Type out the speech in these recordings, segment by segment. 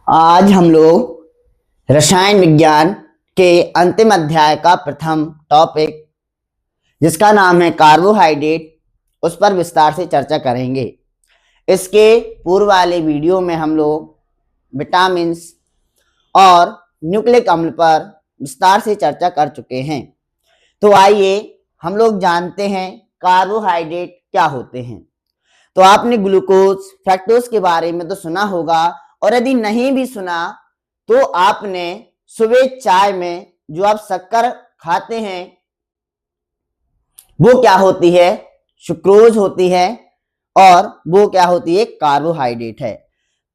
आज हम लोग रसायन विज्ञान के अंतिम अध्याय का प्रथम टॉपिक जिसका नाम है कार्बोहाइड्रेट, उस पर विस्तार से चर्चा करेंगे। इसके पूर्व वाले वीडियो में हम लोग विटामिन्स और न्यूक्लिक अम्ल पर विस्तार से चर्चा कर चुके हैं। तो आइए हम लोग जानते हैं कार्बोहाइड्रेट क्या होते हैं। तो आपने ग्लूकोज, फ्रक्टोज के बारे में तो सुना होगा, और यदि नहीं भी सुना तो आपने सुबह चाय में जो आप शक्कर खाते हैं वो क्या होती है, सुक्रोज होती है, और वो क्या होती है, कार्बोहाइड्रेट है।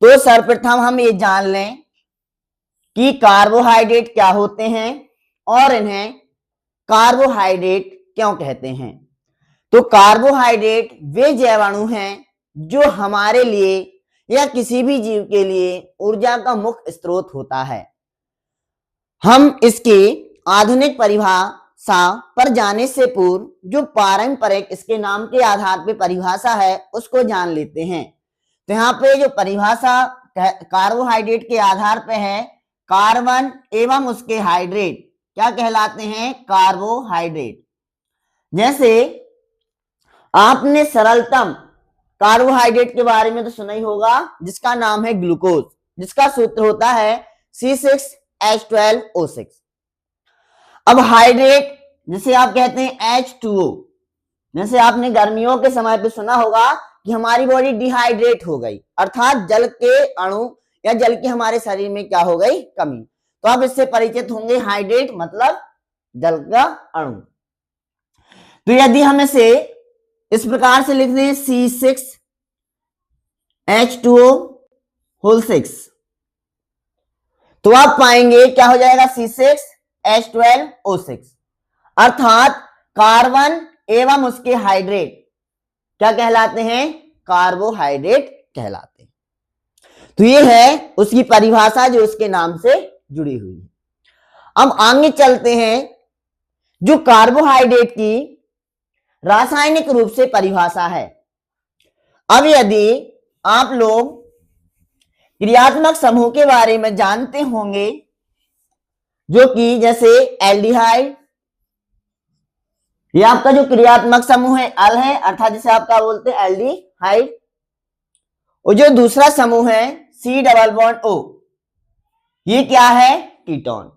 तो सर्वप्रथम हम ये जान लें कि कार्बोहाइड्रेट क्या होते हैं और इन्हें कार्बोहाइड्रेट क्यों कहते हैं। तो कार्बोहाइड्रेट वे जैवाणु हैं जो हमारे लिए या किसी भी जीव के लिए ऊर्जा का मुख्य स्रोत होता है। हम इसकी आधुनिक परिभाषा पर जाने से पूर्व जो पारंपरिक इसके नाम के आधार पर परिभाषा है उसको जान लेते हैं। तो यहाँ पे जो परिभाषा कार्बोहाइड्रेट के आधार पे है, कार्बन एवं उसके हाइड्रेट क्या कहलाते हैं, कार्बोहाइड्रेट। जैसे आपने सरलतम कार्बोहाइड्रेट के बारे में तो सुना ही होगा जिसका नाम है ग्लूकोज, जिसका सूत्र होता है C6H12O6। अब हाइड्रेट जिसे आप कहते हैं H2O, जैसे आपने गर्मियों के समय पे सुना होगा कि हमारी बॉडी डिहाइड्रेट हो गई, अर्थात जल के अणु या जल की हमारे शरीर में क्या हो गई, कमी। तो आप इससे परिचित होंगे, हाइड्रेट मतलब जल का अणु। तो यदि हम इसे इस प्रकार से लिख दें C6H2O6, तो आप पाएंगे क्या हो जाएगा, C6H12O6, अर्थात कार्बन एवं उसके हाइड्रेट क्या कहलाते हैं, कार्बोहाइड्रेट कहलाते हैं। तो ये है उसकी परिभाषा जो उसके नाम से जुड़ी हुई है। अब आगे चलते हैं, जो कार्बोहाइड्रेट की रासायनिक रूप से परिभाषा है। अब यदि आप लोग क्रियात्मक समूह के बारे में जानते होंगे, जो कि जैसे एल्डिहाइड, ये आपका जो क्रियात्मक समूह है अल है, अर्थात जिसे आपका बोलते हैं एल्डिहाइड, और जो दूसरा समूह है C+O, ये क्या है, कीटोन।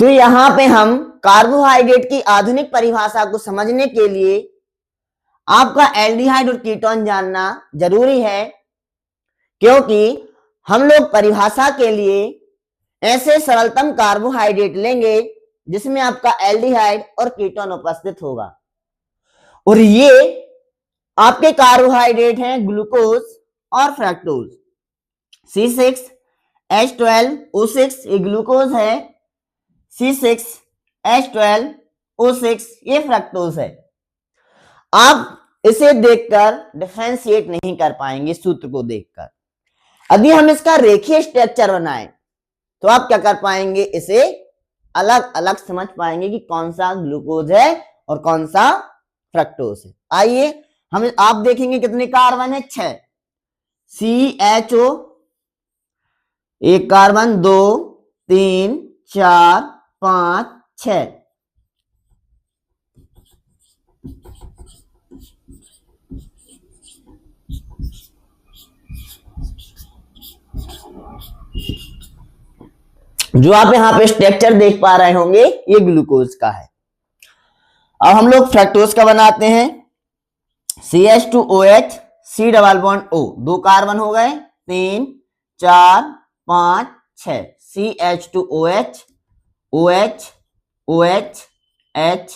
तो यहां पे हम कार्बोहाइड्रेट की आधुनिक परिभाषा को समझने के लिए आपका एल्डिहाइड और कीटोन जानना जरूरी है, क्योंकि हम लोग परिभाषा के लिए ऐसे सरलतम कार्बोहाइड्रेट लेंगे जिसमें आपका एल्डिहाइड और कीटोन उपस्थित होगा, और ये आपके कार्बोहाइड्रेट हैं ग्लूकोज और फ्रक्टोज। C6H12O6 ये ग्लूकोज है, C6H12O6 ये फ्रक्टोज है। आप इसे देखकर डिफरेंशिएट नहीं कर पाएंगे सूत्र को देखकर। यदि हम इसका रेखीय स्ट्रक्चर बनाएं तो आप क्या कर पाएंगे, इसे अलग अलग समझ पाएंगे कि कौन सा ग्लूकोज है और कौन सा फ्रक्टोज है। आइए हम आप देखेंगे कितने कार्बन है, 6, CHO, एक कार्बन, 2 3 4 5 6। जो आप यहाँ पे स्ट्रक्चर देख पा रहे होंगे ये ग्लूकोज का है। अब हम लोग फ्रक्टोज का बनाते हैं, CH2OH C+O, 2 कार्बन हो गए, 3 4 5 6, CH2OH OH OH H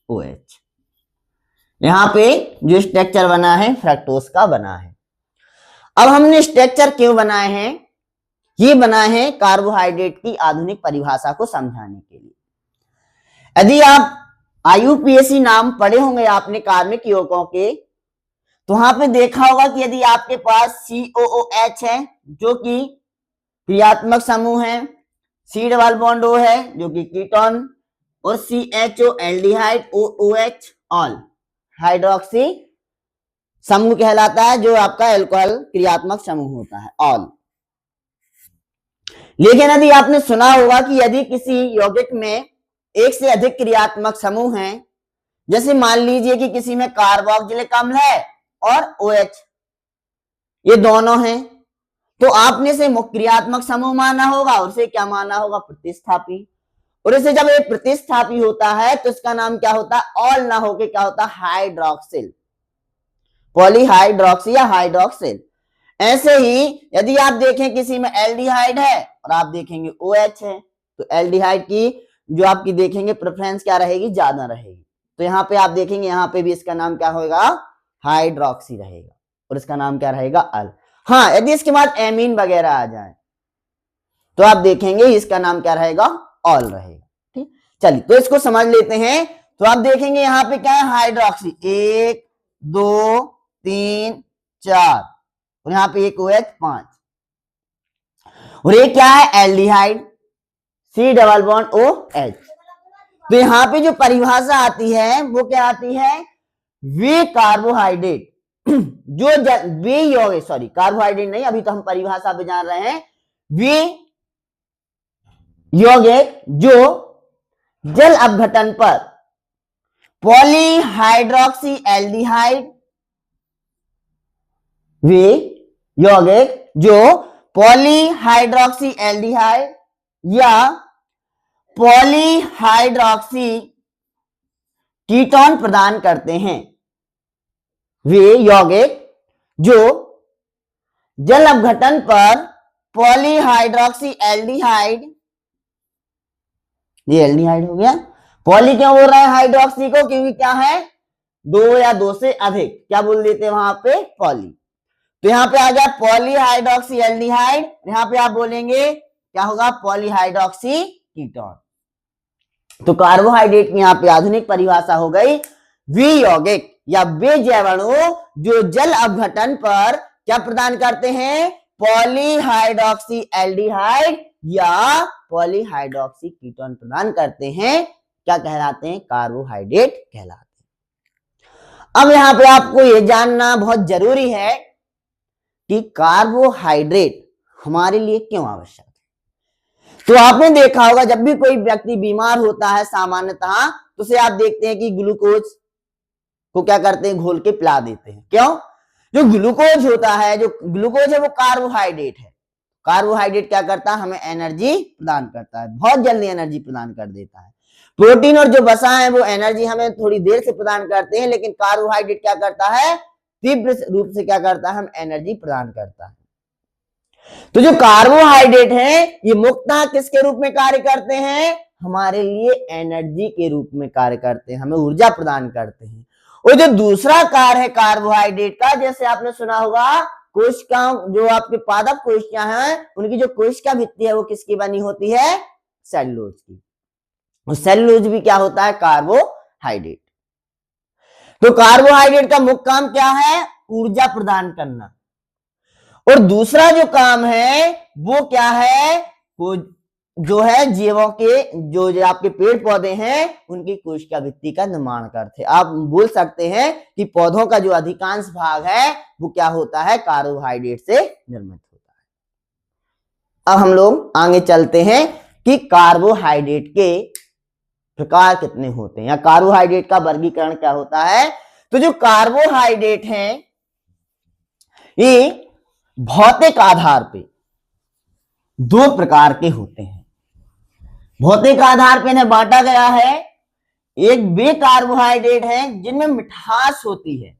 OH। यहां पे जो स्ट्रक्चर बना है फ्रक्टोज का बना है। अब हमने स्ट्रक्चर क्यों बनाए हैं, ये बना है कार्बोहाइड्रेट की आधुनिक परिभाषा को समझाने के लिए। यदि आप IUPAC नाम पढ़े होंगे आपने कार्बनिक यौगिकों के, तो वहां पे देखा होगा कि यदि आपके पास COOH है जो कि क्रियात्मक समूह है, C+O है जो कि कीटोन, और CHO aldehyde, OOH all hydroxy समूह कहलाता है, जो आपका एल्कोहल क्रियात्मक समूह होता है, ऑल। लेकिन यदि आपने सुना होगा कि यदि किसी यौगिक में एक से अधिक क्रियात्मक समूह हैं, जैसे मान लीजिए कि किसी में कार्बोक्जिलिक अम्ल है और OH, ये दोनों हैं, तो आपने से मुख्य क्रियात्मक समूह माना होगा और उसे क्या माना होगा, प्रतिस्थापी। और इसे जब एक प्रतिस्थापी होता है तो इसका नाम क्या होता है, ऑल ना होके क्या होता है, हाइड्रोक्सिल, पॉलीहाइड्रोक्सी या हाइड्रोक्सिल। ऐसे ही यदि आप देखें किसी में एल्डिहाइड है और आप देखेंगे OH है, तो एल्डिहाइड की जो आपकी देखेंगे प्रेफरेंस क्या रहेगी, ज्यादा रहेगी। तो यहाँ पे आप देखेंगे, यहाँ पे भी इसका नाम क्या होगा, हाइड्रोक्सी रहेगा, और इसका नाम क्या रहेगा, अल। हाँ, यदि इसके बाद एमीन वगैरह आ जाए तो आप देखेंगे इसका नाम क्या रहेगा, ऑल रहेगा। ठीक, चलिए तो इसको समझ लेते हैं। तो आप देखेंगे यहाँ पे क्या है, हाइड्रोक्सी, 1 2 3 4, और यहाँ पे एक OH 5, और ये क्या है, aldehyde, C double bond OH। तो यहाँ पे जो परिभाषा आती है वो क्या आती है, वे कार्बोहाइड्रेट जो वे यौगिक, सॉरी कार्बोहाइड्रेट नहीं, अभी तो हम परिभाषा पे जान रहे हैं, वे यौगिक जो जल अपघटन पर पॉलीहाइड्रोक्सी एल्डिहाइड, वे यौगिक जो पॉलीहाइड्रोक्सी एल्डिहाइड या पॉलीहाइड्रोक्सी कीटोन प्रदान करते हैं, वे यौगिक जो जल अपघटन पर पॉलीहाइड्रोक्सी एल्डिहाइड, ये एल्डिहाइड हो गया, पॉली क्यों बोल रहे हैं हाइड्रोक्सी को, क्योंकि क्या है, 2 या 2 से अधिक, क्या बोल देते हैं वहां पे, पॉली। तो यहाँ पे आ गया पॉलीहाइड्रोक्सी एल्डिहाइड, यहाँ पे आप बोलेंगे क्या होगा, पॉलीहाइड्रोक्सी कीटोन। तो कार्बोहाइड्रेट की यहाँ पे आधुनिक परिभाषा हो गई, वे यौगिक या वे जैवाणु जो जल अपघटन पर क्या प्रदान करते हैं, पॉलीहाइड्रोक्सी एल्डिहाइड या पॉलीहाइड्रोक्सी कीटोन प्रदान करते हैं, क्या कहलाते हैं, कार्बोहाइड्रेट कहलाते हैं। अब यहाँ पे आपको ये जानना बहुत जरूरी है कि कार्बोहाइड्रेट हमारे लिए क्यों आवश्यक है। तो आपने देखा होगा जब भी कोई व्यक्ति बीमार होता है सामान्यतः, तो उसे आप देखते हैं कि ग्लूकोज को क्या करते हैं, घोल के पिला देते हैं। क्यों, जो ग्लूकोज होता है, जो ग्लूकोज है वो कार्बोहाइड्रेट है। कार्बोहाइड्रेट क्या करता है, हमें एनर्जी प्रदान करता है, बहुत जल्दी एनर्जी प्रदान कर देता है। प्रोटीन और जो वसा है वो एनर्जी हमें थोड़ी देर से प्रदान करते हैं, लेकिन कार्बोहाइड्रेट क्या करता है, तीव्र रूप से क्या करता है, हम एनर्जी प्रदान करता है। तो जो कार्बोहाइड्रेट है ये मुख्यतः किसके रूप में कार्य करते हैं, हमारे लिए एनर्जी के रूप में कार्य करते हैं, हमें ऊर्जा प्रदान करते हैं। और जो दूसरा कार्य है कार्बोहाइड्रेट का, जैसे आपने सुना होगा कोशिका, जो आपके पादप कोशिकाएं हैं उनकी जो कोशिका भित्ति है वो किसकी बनी होती है, सेलुलोज की। और सेलुलोज भी क्या होता है, कार्बोहाइड्रेट। तो कार्बोहाइड्रेट का मुख्य काम क्या है, ऊर्जा प्रदान करना। और दूसरा जो काम है वो क्या है, वो जो है जीवों के, जो आपके पेड़ पौधे हैं उनकी कोशिका भित्ति का निर्माण करते हैं। आप बोल सकते हैं कि पौधों का जो अधिकांश भाग है वो क्या होता है, कार्बोहाइड्रेट से निर्मित होता है। अब हम लोग आगे चलते हैं कि कार्बोहाइड्रेट के प्रकार कितने होते हैं या कार्बोहाइड्रेट का वर्गीकरण क्या होता है। तो जो कार्बोहाइड्रेट हैं ये भौतिक आधार पे 2 प्रकार के होते हैं। भौतिक आधार पे इन्हें बांटा गया है, एक वे कार्बोहाइड्रेट हैं जिनमें मिठास होती है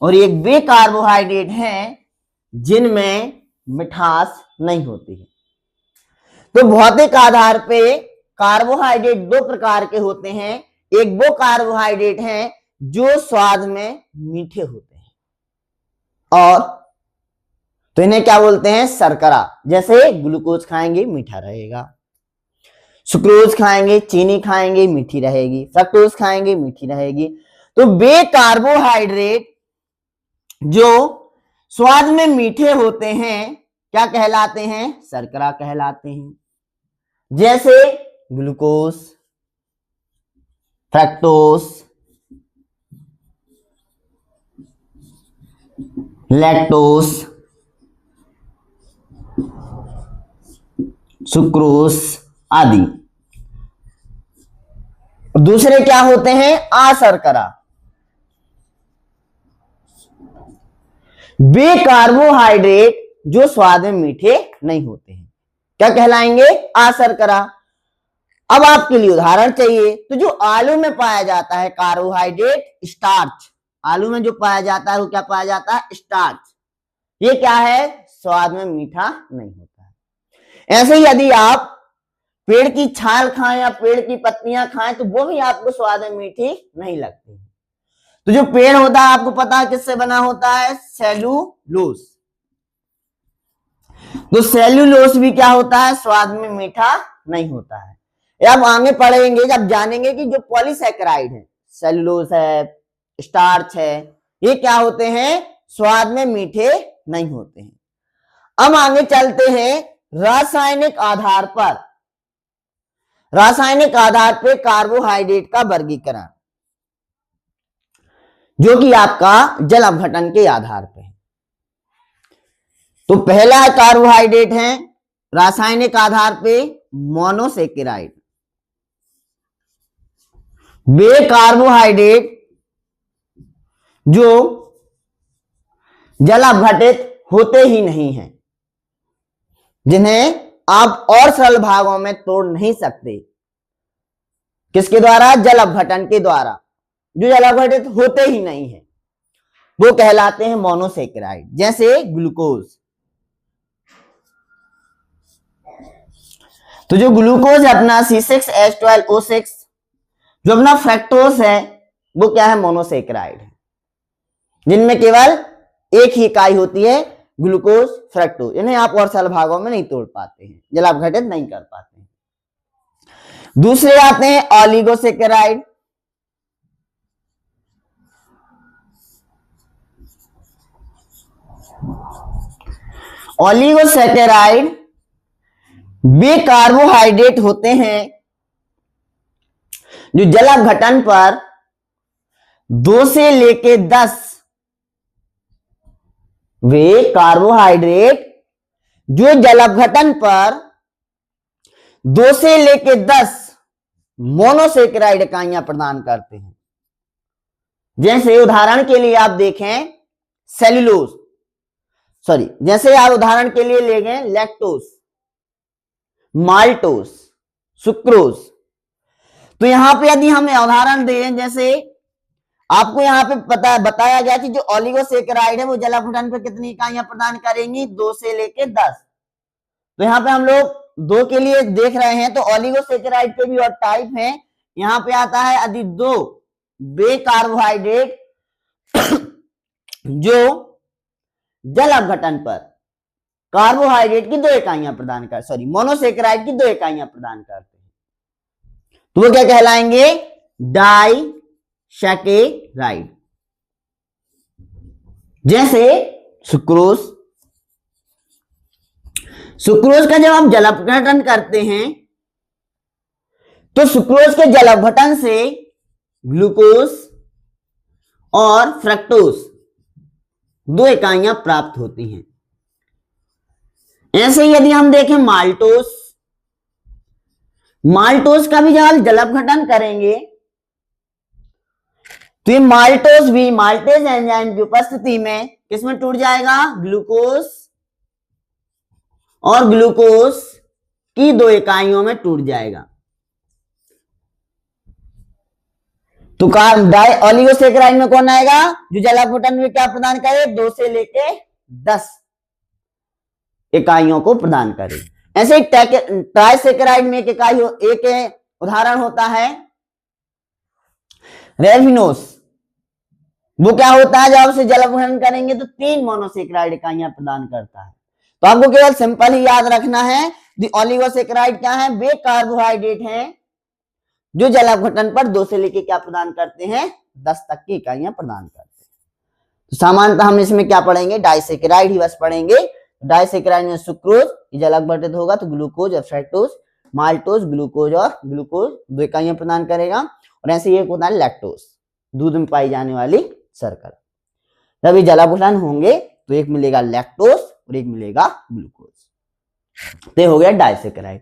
और एक वे कार्बोहाइड्रेट हैं जिनमें मिठास नहीं होती है। तो भौतिक आधार पे कार्बोहाइड्रेट 2 प्रकार के होते हैं। एक वो कार्बोहाइड्रेट हैं जो स्वाद में मीठे होते हैं, और तो इन्हें क्या बोलते हैं, शर्करा। जैसे ग्लूकोज खाएंगे मीठा रहेगा, सुक्रोज खाएंगे, चीनी खाएंगे मीठी रहेगी, फ्रक्टोज खाएंगे मीठी रहेगी। तो वे कार्बोहाइड्रेट जो स्वाद में मीठे होते हैं क्या कहलाते हैं, शर्करा कहलाते हैं। जैसे ग्लूकोज, फ्रक्टोज, लैक्टोस, सुक्रोज आदि। दूसरे क्या होते हैं? अशर्करा, वे कार्बोहाइड्रेट जो स्वाद में मीठे नहीं होते हैं, क्या कहलाएंगे? अशर्करा। अब आपके लिए उदाहरण चाहिए, तो जो आलू में पाया जाता है कार्बोहाइड्रेट स्टार्च, आलू में जो पाया जाता है वो क्या पाया जाता है? स्टार्च। ये क्या है? स्वाद में मीठा नहीं होता है। ऐसे ही यदि आप पेड़ की छाल खाएं या पेड़ की पत्तियां खाएं तो वो भी आपको स्वाद में मीठी नहीं लगती। तो जो पेड़ होता है आपको पता है किससे बना होता है? सेल्यूलोस। तो सेल्यूलोस भी क्या होता है? स्वाद में मीठा नहीं होता है। अब आगे पढ़ेंगे जब जानेंगे कि जो पॉलीसैकेराइड है, सेल्यूलोस है, स्टार्च है, ये क्या होते हैं? स्वाद में मीठे नहीं होते हैं। अब आगे चलते हैं रासायनिक आधार पर, रासायनिक आधार पे कार्बोहाइड्रेट का वर्गीकरण, जो कि आपका जल अपघटन के आधार पे है। तो पहला कार्बोहाइड्रेट है रासायनिक आधार पे मोनोसेकेराइड। वे कार्बोहाइड्रेट जो जल अपघटित होते ही नहीं हैं, जिन्हें आप और सरल भागों में तोड़ नहीं सकते। किसके द्वारा? जल अपघटन के द्वारा। जो जल अपघटित होते ही नहीं है वो कहलाते हैं मोनोसेकेराइड, जैसे ग्लूकोज। तो जो ग्लूकोज है अपना C6H12O6, जो अपना फ्रक्टोज है वो क्या है? मोनोसेकेराइड है, जिनमें केवल एक ही इकाई होती है ग्लूकोज फ्रक्टोज। इन्हें आप और सरल भागों में नहीं तोड़ पाते हैं, जल अपघटित नहीं कर पाते हैं। दूसरे आते हैं ऑलिगोसेकेराइड। ऑलिगोसेकेराइड वे कार्बोहाइड्रेट होते हैं जो जल अपघटन पर 2 से लेके 10, वे कार्बोहाइड्रेट जो जल अपघटन पर 2 से लेके 10 मोनोसेकेराइड इकाइयां प्रदान करते हैं। जैसे उदाहरण के लिए आप देखें सेल्यूलोज, जैसे आप उदाहरण के लिए ले गए लैक्टोस, माल्टोस, सुक्रोज। तो यहां पे यदि हम उदाहरण दें, जैसे आपको यहां पे बताया गया कि जो ऑलिगोसेकेराइड है वो जल अपघटन पर कितनी इकाइयां प्रदान करेंगी? 2 से लेके 10। तो यहाँ पे हम लोग 2 के लिए देख रहे हैं, तो ऑलिगोसेकेराइड के भी और टाइप हैं। यहाँ पे आता है यदि 2 वे कार्बोहाइड्रेट जो जल अपघटन पर कार्बोहाइड्रेट की 2 इकाइयां प्रदान कर मोनोसेकेराइड की 2 इकाइयां प्रदान करते हैं, तो वो क्या कहलाएंगे? डाइसैकेराइड। जैसे सुक्रोज, सुक्रोज का जब आप जल अपघटन करते हैं तो सुक्रोज के जल अपघटन से ग्लूकोज और फ्रक्टोज 2 इकाइयां प्राप्त होती हैं। ऐसे यदि हम देखें माल्टोस, माल्टोस का भी जब आप जल अपघटन करेंगे तो ये माल्टोस भी माल्टेज एंजाइम की उपस्थिति में किसमें टूट जाएगा? ग्लूकोज और ग्लूकोज की 2 इकाइयों में टूट जाएगा। तो ऑलिगोसेकेराइड में कौन आएगा? जो जल अपघटन में क्या प्रदान करे? 2 से लेके 10 इकाइयों को प्रदान करे। ऐसे ही ट्राइसेकेराइड में एक उदाहरण होता है रेविनोस। वो क्या होता है? जब उसे जल अपघटन करेंगे तो 3 मोनोसेकेराइड इकाइयां प्रदान करता है। तो आपको केवल सिंपल ही याद रखना है ऑलिगोसेकेराइड क्या है? वे कार्बोहाइड्रेट हैं जो जल अपघटन पर 2 से लेके क्या प्रदान करते हैं? 10 तक की इकाइयां प्रदान करते हैं। तो सामान्यतः हम इसमें क्या पढ़ेंगे? डाइसेकेराइड ही बस पढ़ेंगे। डाइसेकेराइड में सुक्रोज जल अपघटित होगा तो ग्लूकोज और फ्रक्टोज, माल्टोज ग्लूकोज और ग्लूकोज 2 इकाइयां प्रदान करेगा। और ऐसे एक होता है लैक्टोज, दूध में पाई जाने वाली शर्करा। जब ये जल अपघटन होंगे तो तो एक मिलेगा लैक्टोज और एक मिलेगा ग्लूकोज। तो हो गया डाइसेकेराइड।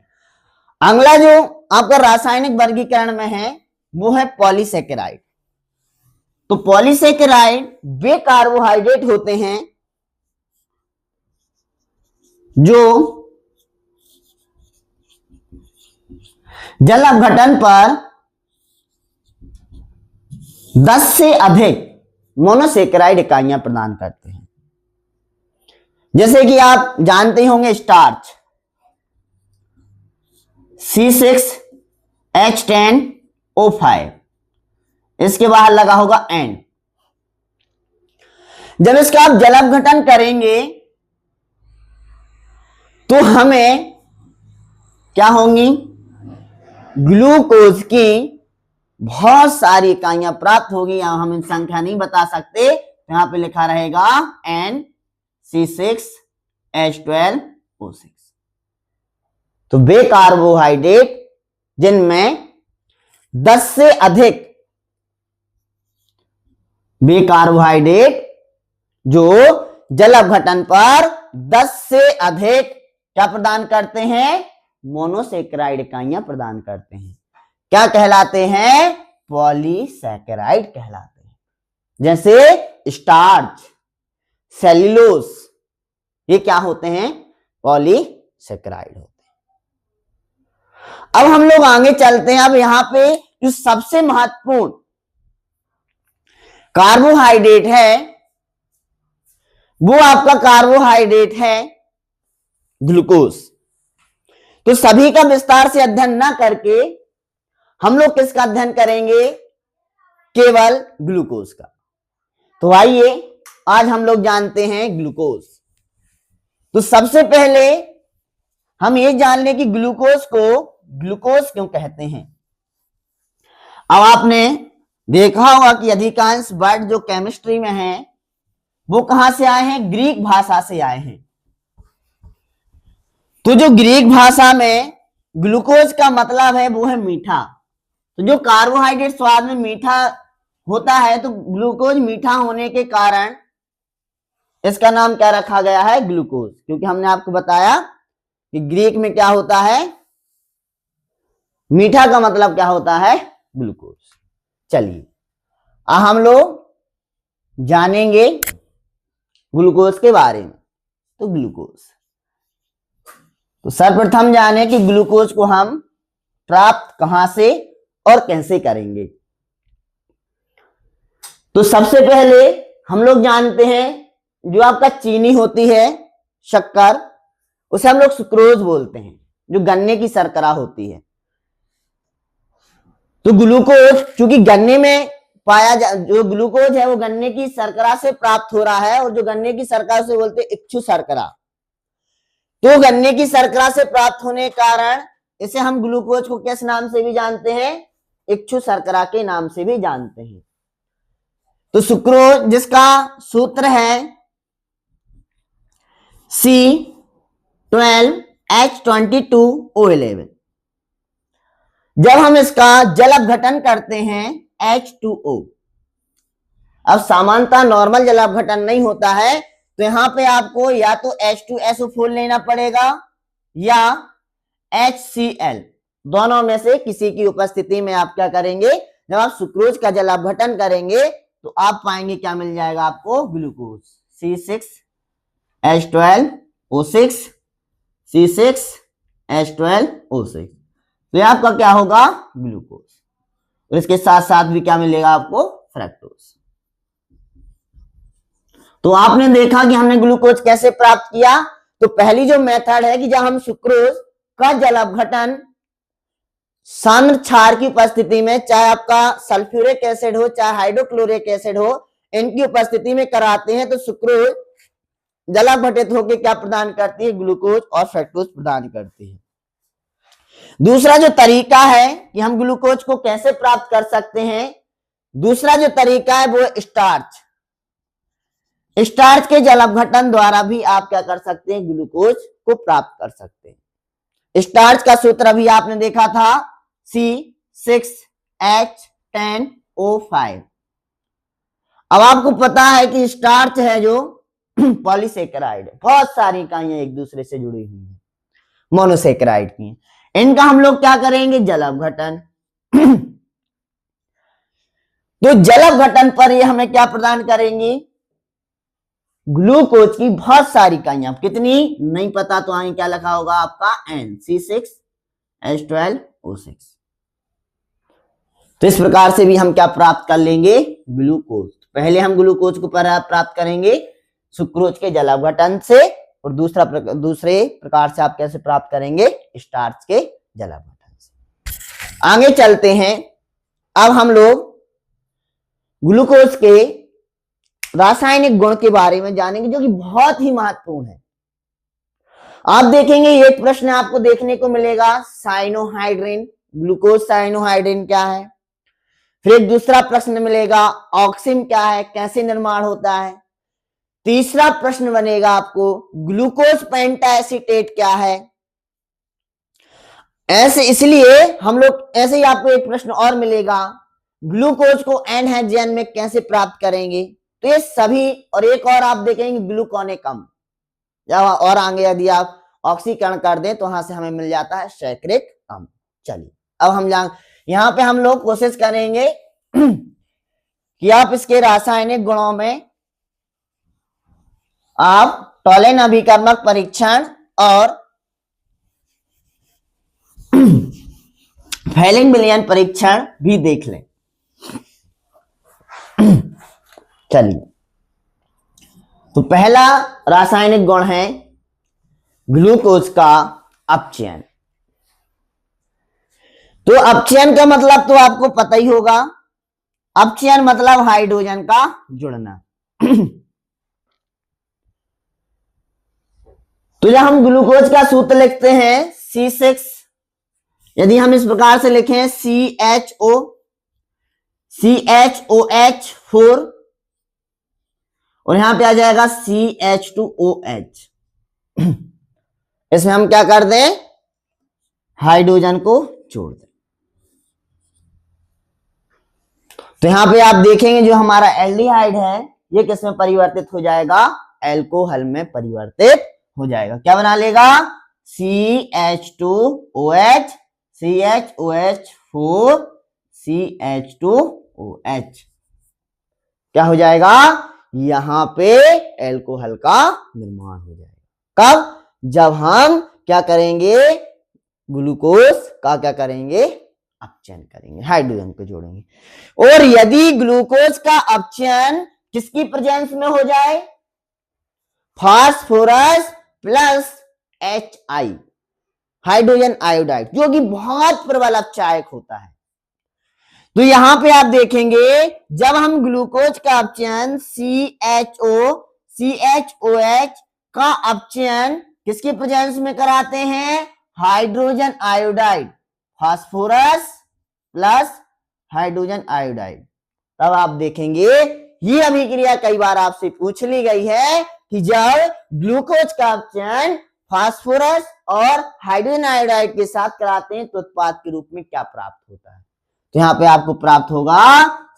अगला जो आपका रासायनिक वर्गीकरण में है वो है पॉलीसेकेराइड। तो पॉलीसेकेराइड वे कार्बोहाइड्रेट होते हैं जो जल अपघटन पर 10 से अधिक मोनोसेकेराइड इकाइयां प्रदान करते हैं। जैसे कि आप जानते होंगे स्टार्च C6H10O5, इसके बाहर लगा होगा N। जब इसका आप जल अपघटन करेंगे तो हमें क्या होंगी, ग्लूकोज की बहुत सारी इकाइयां प्राप्त होगी। यहां हम इन संख्या नहीं बता सकते, यहां पे लिखा रहेगा NC6H12O6। तो वे कार्बोहाइड्रेट जिनमें 10 से अधिक, वे कार्बोहाइड्रेट जो जल अपघटन पर 10 से अधिक क्या प्रदान करते हैं, मोनोसेकेराइड इकाइयां प्रदान करते हैं, क्या कहलाते हैं, पॉलीसेकेराइड कहलाते हैं। जैसे स्टार्च, सेल्यूलोज, ये क्या होते हैं, पॉलीसेकेराइड होते हैं। अब हम लोग आगे चलते हैं। अब यहां पे जो सबसे महत्वपूर्ण कार्बोहाइड्रेट है वो आपका कार्बोहाइड्रेट है ग्लूकोज। तो सभी का विस्तार से अध्ययन ना करके हम लोग किसका अध्ययन करेंगे, केवल ग्लूकोज का। तो आइए आज हम लोग जानते हैं ग्लूकोज। तो सबसे पहले हम ये जान लें कि ग्लूकोज को ग्लूकोज क्यों कहते हैं। अब आपने देखा होगा कि अधिकांश वर्ड जो केमिस्ट्री में हैं वो कहां से आए हैं, ग्रीक भाषा से आए हैं। तो जो ग्रीक भाषा में ग्लूकोज का मतलब है वो है मीठा। तो जो कार्बोहाइड्रेट स्वाद में मीठा होता है, तो ग्लूकोज मीठा होने के कारण इसका नाम क्या रखा गया है, ग्लूकोज। क्योंकि हमने आपको बताया कि ग्रीक में क्या होता है, मीठा का मतलब क्या होता है, ग्लूकोज। चलिए अब हम लोग जानेंगे ग्लूकोज के बारे में। तो ग्लूकोज, तो सर्वप्रथम जाने कि ग्लूकोज को हम प्राप्त कहां से और कैसे करेंगे। तो सबसे पहले हम लोग जानते हैं जो आपका चीनी होती है, शक्कर, उसे हम लोग सुक्रोज बोलते हैं, जो गन्ने की शर्करा होती है। तो ग्लूकोज चूंकि गन्ने में जो ग्लूकोज है वो गन्ने की शर्करा से प्राप्त हो रहा है, और जो गन्ने की शर्करा से बोलते हैं इक्षु शर्करा। तो गन्ने की शर्करा से प्राप्त होने के कारण इसे हम ग्लूकोज को किस नाम से भी जानते हैं, इक्षु शर्करा के नाम से भी जानते हैं। तो सुक्रोज जिसका सूत्र है C12H22O11, जब हम इसका जल अपघटन करते हैं H2O, अब सामान्यतः नॉर्मल जल अपघटन नहीं होता है, तो यहां पे आपको या तो H2SO4 लेना पड़ेगा या HCl, दोनों में से किसी की उपस्थिति में आप क्या करेंगे, जब आप सुक्रोज का जल अपघटन करेंगे तो आप पाएंगे क्या मिल जाएगा आपको, ग्लूकोज C6H12O6, C6H12O6। तो ये आपका क्या होगा, ग्लूकोज। और इसके साथ साथ भी क्या मिलेगा आपको, फ्रक्टोज। तो आपने देखा कि हमने ग्लूकोज कैसे प्राप्त किया। तो पहली जो मेथड है कि जब हम सुक्रोज का जल अपघटन सान्द्र क्षार की उपस्थिति में, चाहे आपका सल्फ्यूरिक एसिड हो चाहे हाइड्रोक्लोरिक एसिड हो, इनकी उपस्थिति में कराते हैं, तो सुक्रोज जल अपघटित होकर क्या प्रदान करती है, ग्लूकोज और फ्रक्टोज प्रदान करती है। दूसरा जो तरीका है कि हम ग्लूकोज को कैसे प्राप्त कर सकते हैं, दूसरा जो तरीका है वो स्टार्च। स्टार्च के जल अपघटन द्वारा भी आप क्या कर सकते हैं, ग्लूकोज को प्राप्त कर सकते हैं। स्टार्च का सूत्र अभी आपने देखा था C6H10O5। अब आपको पता है कि स्टार्च है जो पॉलीसेकेराइड, बहुत सारी इकाइयां एक दूसरे से जुड़ी हुई हैं, मोनोसेकेराइड की। इनका हम लोग क्या करेंगे, जल अपघटन। तो जल अपघटन पर ये हमें क्या प्रदान करेंगे, ग्लूकोज की बहुत सारी इकाइयां, कितनी नहीं पता तो आगे क्या लिखा होगा आपका NC6H12O6। तो इस प्रकार से भी हम क्या प्राप्त कर लेंगे, ग्लूकोज। पहले हम ग्लूकोज को प्राप्त करेंगे सुक्रोज के जल अपघटन से, और दूसरे प्रकार से आप कैसे प्राप्त करेंगे, स्टार्च के जल अपघटन से। आगे चलते हैं, अब हम लोग ग्लूकोज के रासायनिक गुण के बारे में जानेंगे, जो कि बहुत ही महत्वपूर्ण है। आप देखेंगे एक प्रश्न आपको देखने को मिलेगा, साइनोहाइड्रिन, ग्लूकोज साइनोहाइड्रिन क्या है। फिर एक दूसरा प्रश्न मिलेगा, ऑक्सिन क्या है, कैसे निर्माण होता है। तीसरा प्रश्न बनेगा आपको, ग्लूकोज पेंटाएसीटेट क्या है। ऐसे इसलिए हम लोग ऐसे ही आपको एक प्रश्न और मिलेगा, ग्लूकोज को एनहाइड्रोजन में कैसे प्राप्त करेंगे। तो ये सभी, और एक और आप देखेंगे ग्लूकोनेकम, और आगे यदि आप ऑक्सीकरण कर दें तो वहां से हमें मिल जाता है सैकरिक अम्ल। चलिए अब हम यहां पे हम लोग कोशिश करेंगे कि आप इसके रासायनिक गुणों में आप टॉलेन अभिकर्मक परीक्षण और फेलिंग विलयन परीक्षण भी देख लें। चलिए, तो पहला रासायनिक गुण है ग्लूकोज का अपचयन। तो अपचयन का मतलब तो आपको पता ही होगा, अपचयन मतलब हाइड्रोजन का जुड़ना। तो जब हम ग्लूकोज का सूत्र लिखते हैं C6, यदि हम इस प्रकार से लिखें CHOH4, और यहां पे आ जाएगा CH2OH। इसमें हम क्या कर दें, हाइड्रोजन को जोड़ दें। तो यहां पे आप देखेंगे जो हमारा एल्डिहाइड है ये किस में परिवर्तित हो जाएगा, एल्कोहल में परिवर्तित हो जाएगा। क्या बना लेगा, CH2OH, CHOH4, CH2OH। क्या हो जाएगा, यहां पे एल्कोहल का निर्माण हो जाएगा। कब, जब हम क्या करेंगे, ग्लूकोज का क्या करेंगे, अपचयन करेंगे, हाइड्रोजन को जोड़ेंगे। और यदि ग्लूकोज का अपचयन किसकी प्रेजेंस में हो जाए, phosphorus plus HI, hydrogen iodide, जो कि बहुत प्रबल अपचायक होता है। तो यहां पे आप देखेंगे जब हम ग्लूकोज का अपचयन CHOH का अपचयन किसकी प्रेजेंस में कराते हैं, hydrogen iodide, phosphorus plus hydrogen iodide, तब आप देखेंगे ये अभिक्रिया कई बार आपसे पूछ ली गई है कि जब ग्लूकोज का अपचयन फास्फोरस और हाइड्रोजन आयोडाइड के साथ कराते हैं तो उत्पाद के रूप में क्या प्राप्त होता है। तो यहां पे आपको प्राप्त होगा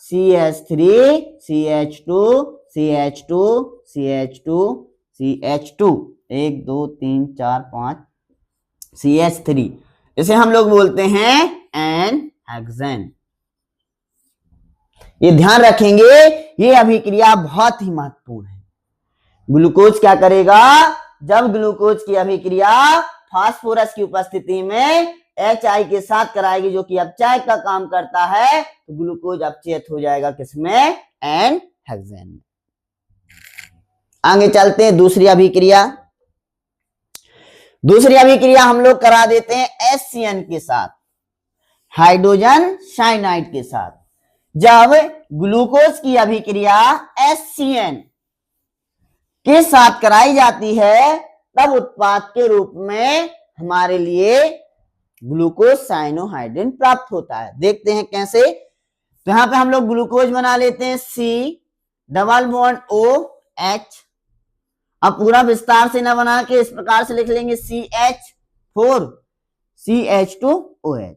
CH3, CH2, CH2, CH2, CH2, 1 2 3 4 5 CH3, इसे हम लोग बोलते हैं एन-हेक्सेन। ये ध्यान रखेंगे, ये अभिक्रिया बहुत ही महत्वपूर्ण है। ग्लूकोज क्या करेगा, जब ग्लूकोज की अभिक्रिया फास्फोरस की उपस्थिति में HI के साथ कराएगी जो कि अपचायक का काम करता है, तो ग्लूकोज अपचयित हो जाएगा किसमें, एन-हेक्सेन में। आगे चलते हैं, दूसरी अभिक्रिया हम लोग करा देते हैं HCN के साथ, हाइड्रोजन साइनाइड के साथ। जब ग्लूकोज की अभिक्रिया HCN के साथ कराई जाती है तब उत्पाद के रूप में हमारे लिए ग्लूकोज साइनोहाइड्रिन प्राप्त होता है। देखते हैं कैसे। तो यहां पे हम लोग ग्लूकोज बना लेते हैं C≡OH। अब पूरा विस्तार से ना बना के इस प्रकार से लिख लेंगे CH4 CH2OH।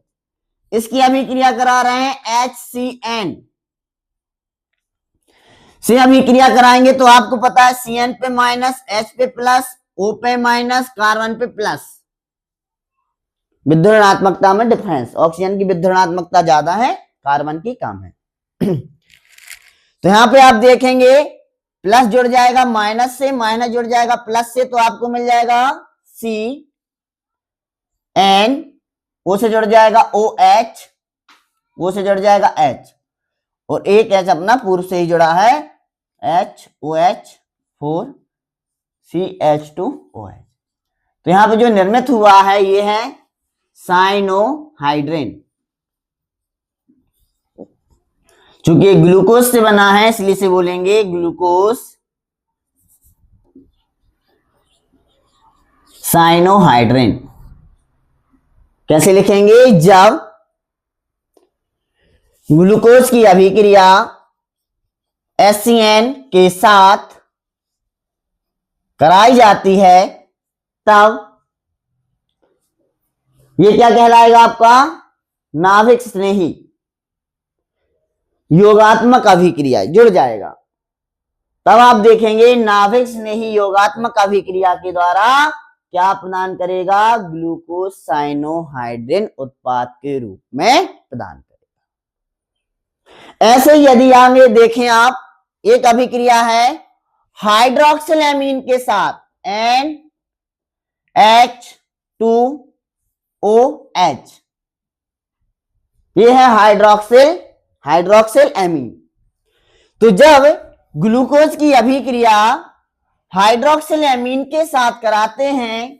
इसकी अभिक्रिया करा रहे हैं HCN से अभिक्रिया कराएंगे तो आपको पता है Cn पे माइनस, H पे प्लस, O पे माइनस, कार्बन पे प्लस। विद्युत ऋणात्मकता में डिफरेंस, ऑक्सीजन की विद्युत ऋणात्मकता ज्यादा है, कार्बन की कम है। तो यहां पे आप देखेंगे प्लस जुड़ जाएगा माइनस से, माइनस जुड़ जाएगा प्लस से, तो आपको मिल जाएगा Cn, O से जुड़ जाएगा OH, O से जुड़ जाएगा H, और एक H अपना पूर्व से ही जुड़ा है, HOH4 CH2OH। तो यहां पे जो निर्मित हुआ है ये है साइनोहाइड्रिन। चूंकि ग्लूकोज से बना है इसलिए से बोलेंगे ग्लूकोज साइनोहाइड्रिन। कैसे लिखेंगे? जब ग्लूकोज की अभिक्रिया HCN के साथ कराई जाती है तब ये क्या कहलाएगा आपका? नाभिक स्नेही योगात्मक अभिक्रिया जुड़ जाएगा। तब आप देखेंगे नाभिक स्नेही योगात्मक अभिक्रिया के द्वारा क्या प्रदान करेगा? ग्लूकोज साइनोहाइड्रिन उत्पाद के रूप में प्रदान करेगा। ऐसे यदि आगे देखें आप, एक अभिक्रिया है हाइड्रोक्सिल एमीन के साथ NH2OH, ये है हाइड्रोक्सिल एमीन। तो जब ग्लूकोज की अभिक्रिया हाइड्रोक्सिल एमीन के साथ कराते हैं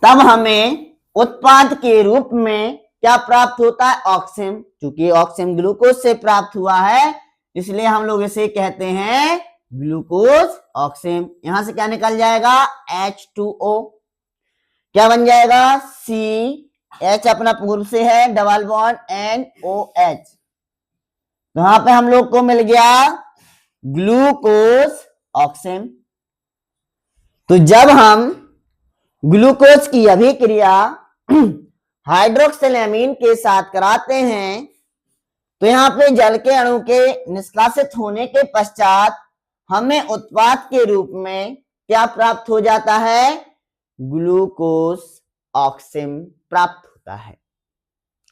तब हमें उत्पाद के रूप में क्या प्राप्त होता है? ऑक्सिम। चूंकि ऑक्सिम ग्लूकोज से प्राप्त हुआ है इसलिए हम लोग इसे कहते हैं ग्लूकोज ऑक्सिम। यहां से क्या निकल जाएगा? H2O। क्या बन जाएगा? CH अपना पूर्व से है, डबल बॉन्ड NOH। तो यहां पे हम लोग को मिल गया ग्लूकोज ऑक्सिम। तो जब हम ग्लूकोज की अभिक्रिया हाइड्रोक्सिल एमीन के साथ कराते हैं तो यहां पे जल के अणु के निष्कासित होने के पश्चात हमें उत्पाद के रूप में क्या प्राप्त हो जाता है? ग्लूकोज ऑक्सिम प्राप्त होता है।